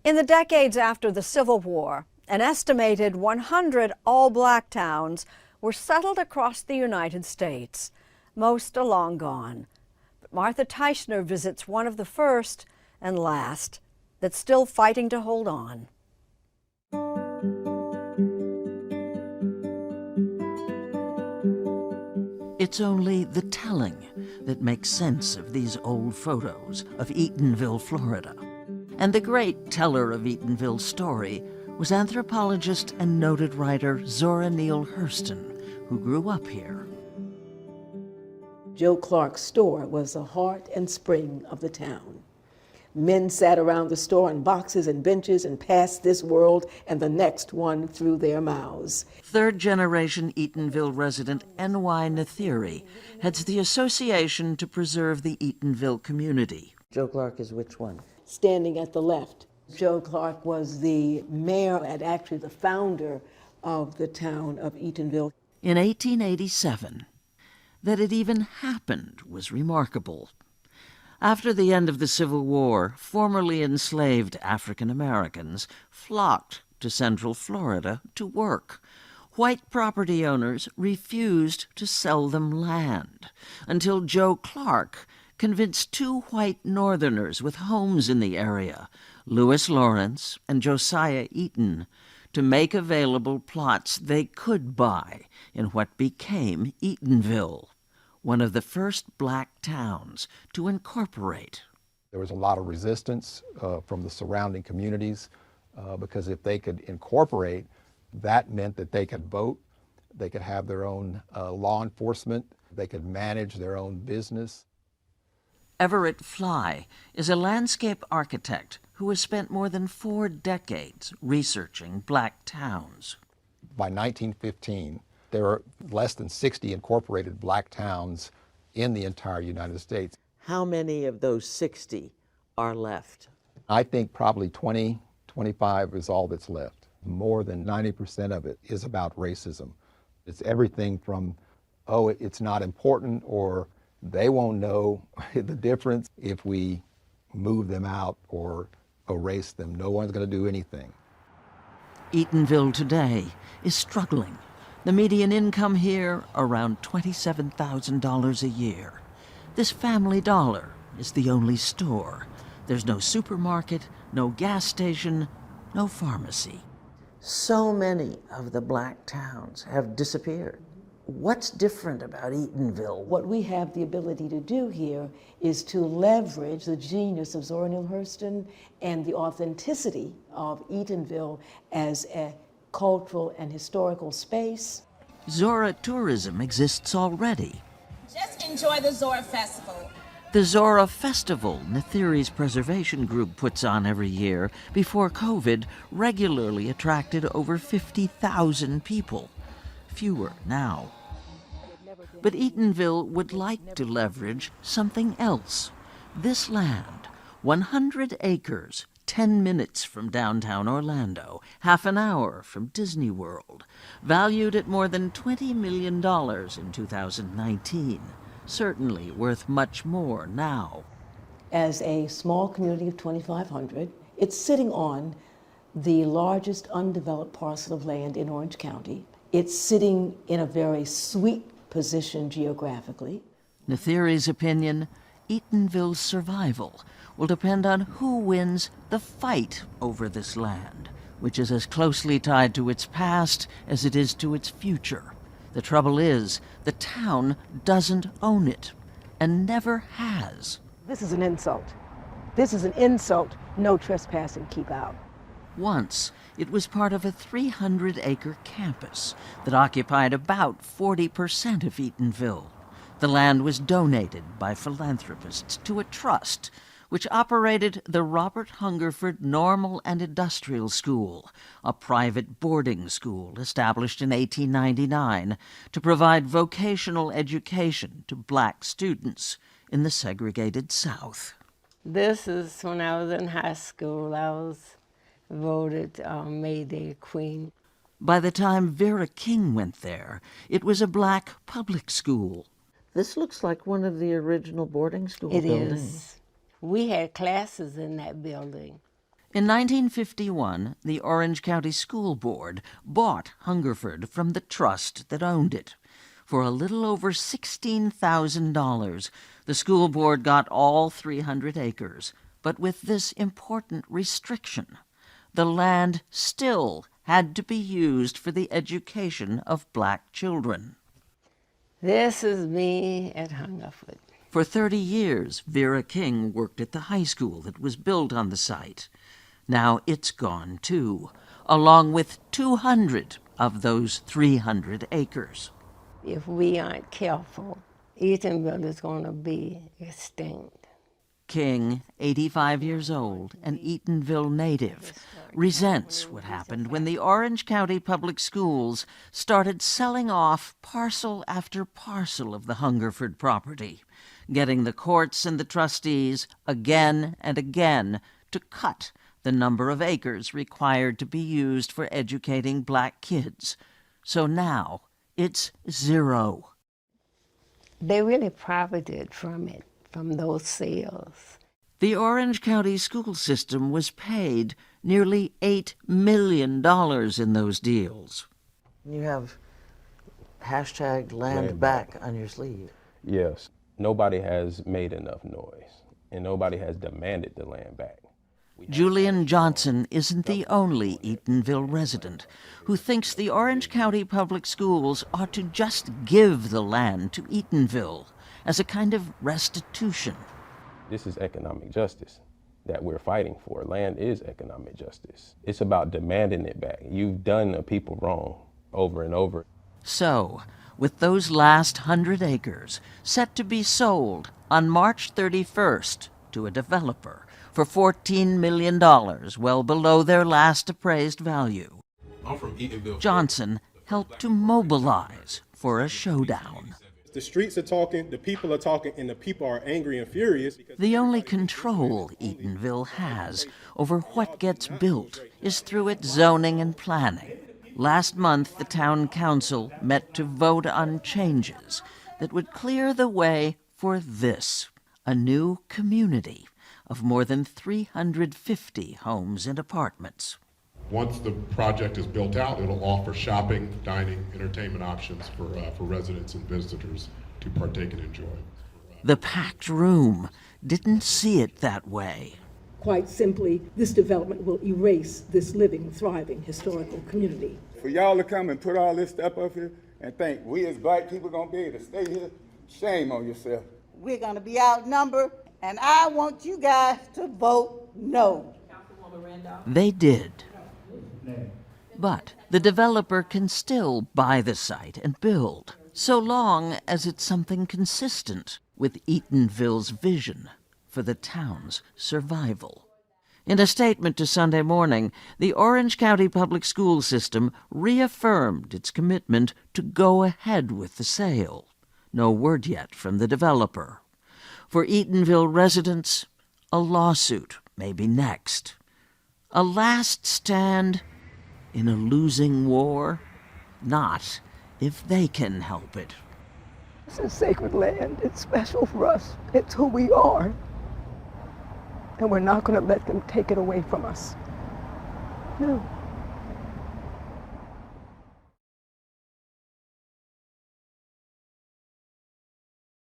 In the decades after the Civil War, an estimated 100 all-black towns were settled across the United States. Most are long gone. But Martha Teichner visits one of the first and last that's still fighting to hold on. It's only the telling that makes sense of these old photos of Eatonville, Florida. And the great teller of Eatonville's story was anthropologist and noted writer Zora Neale Hurston, who grew up here. Joe Clark's store was the heart and spring of the town. Men sat around the store on boxes and benches and passed this world and the next one through their mouths. Third-generation Eatonville resident N.Y. Nathiri heads the Association to Preserve the Eatonville Community. Joe Clark is which one? Standing at the left, Joe Clark was the mayor and actually the founder of the town of Eatonville. In 1887, that it even happened was remarkable. After the end of the Civil War, formerly enslaved African Americans flocked to Central Florida to work. White property owners refused to sell them land until Joe Clark convinced two white Northerners with homes in the area, Lewis Lawrence and Josiah Eaton, to make available plots they could buy in what became Eatonville, one of the first black towns to incorporate. There was a lot of resistance from the surrounding communities because if they could incorporate, that meant that they could vote, they could have their own law enforcement, they could manage their own business. Everett Fly is a landscape architect who has spent more than 4 decades researching black towns. By 1915, there were less than 60 incorporated black towns in the entire United States. How many of those 60 are left? I think probably 20, 25 is all that's left. More than 90% of it is about racism. It's everything from, oh, it's not important, or they won't know the difference if we move them out or erase them. No one's going to do anything. Eatonville today is struggling. The median income here, around $27,000 a year. This Family Dollar is the only store. There's no supermarket, no gas station, no pharmacy. So many of the black towns have disappeared. What's different about Eatonville? What we have the ability to do here is to leverage the genius of Zora Neale Hurston and the authenticity of Eatonville as a cultural and historical space. Zora tourism exists already. Just enjoy the Zora Festival. The Zora Festival, Nathiri's preservation group puts on every year, before COVID, regularly attracted over 50,000 people. Fewer now. But Eatonville would like to leverage something else. This land, 100 acres, 10 minutes from downtown Orlando, half an hour from Disney World, valued at more than $20 million in 2019, certainly worth much more now. As a small community of 2,500, it's sitting on the largest undeveloped parcel of land in Orange County. It's sitting in a very sweet position geographically. Nathiri's opinion, Eatonville's survival will depend on who wins the fight over this land, which is as closely tied to its past as it is to its future. The trouble is, the town doesn't own it, and never has. This is an insult. This is an insult. No trespassing, keep out. Once, it was part of a 300-acre campus that occupied about 40% of Eatonville. The land was donated by philanthropists to a trust which operated the Robert Hungerford Normal and Industrial School, a private boarding school established in 1899 to provide vocational education to black students in the segregated South. This is when I was in high school. I was voted May Day Queen. By the time Vera King went there, it was a black public school. This looks like one of the original boarding school buildings. It is. We had classes in that building. In 1951, the Orange County School Board bought Hungerford from the trust that owned it. For a little over $16,000, the school board got all 300 acres, but with this important restriction. The land still had to be used for the education of black children. This is me at Hungerford. For 30 years, Vera King worked at the high school that was built on the site. Now it's gone too, along with 200 of those 300 acres. If we aren't careful, Eatonville is going to be extinct. King, 85 years old, an Eatonville native, resents what happened when the Orange County Public Schools started selling off parcel after parcel of the Hungerford property, getting the courts and the trustees again and again to cut the number of acres required to be used for educating black kids. So now it's 0. They really profited from it, from those sales. The Orange County school system was paid nearly $8 million in those deals. You have hashtag land back on your sleeve. Yes. Nobody has made enough noise, and nobody has demanded the land back. Julian Johnson isn't the only Eatonville resident who thinks the Orange County Public Schools ought to just give the land to Eatonville as a kind of restitution. This is economic justice that we're fighting for. Land is economic justice. It's about demanding it back. You've done the people wrong over and over. So, with those last 100 acres set to be sold on March 31st to a developer for $14 million, well below their last appraised value, I'm from Eatonville. Johnson helped to mobilize for a showdown. The streets are talking, the people are talking, and the people are angry and furious. The only control Eatonville has over what gets built is through its zoning and planning. Last month, the town council met to vote on changes that would clear the way for this, a new community of more than 350 homes and apartments. Once the project is built out, it'll offer shopping, dining, entertainment options for residents and visitors to partake and enjoy. The packed room didn't see it that way. Quite simply, this development will erase this living, thriving, historical community. For y'all to come and put all this stuff up here and think we as black people gonna be able to stay here, shame on yourself. We're gonna be outnumbered, and I want you guys to vote no. They did. But the developer can still buy the site and build, so long as it's something consistent with Eatonville's vision for the town's survival. In a statement to Sunday Morning, the Orange County Public School System reaffirmed its commitment to go ahead with the sale. No word yet from the developer. For Eatonville residents, a lawsuit may be next. A last stand in a losing war? Not if they can help it. This is sacred land. It's special for us. It's who we are. And we're not going to let them take it away from us. No.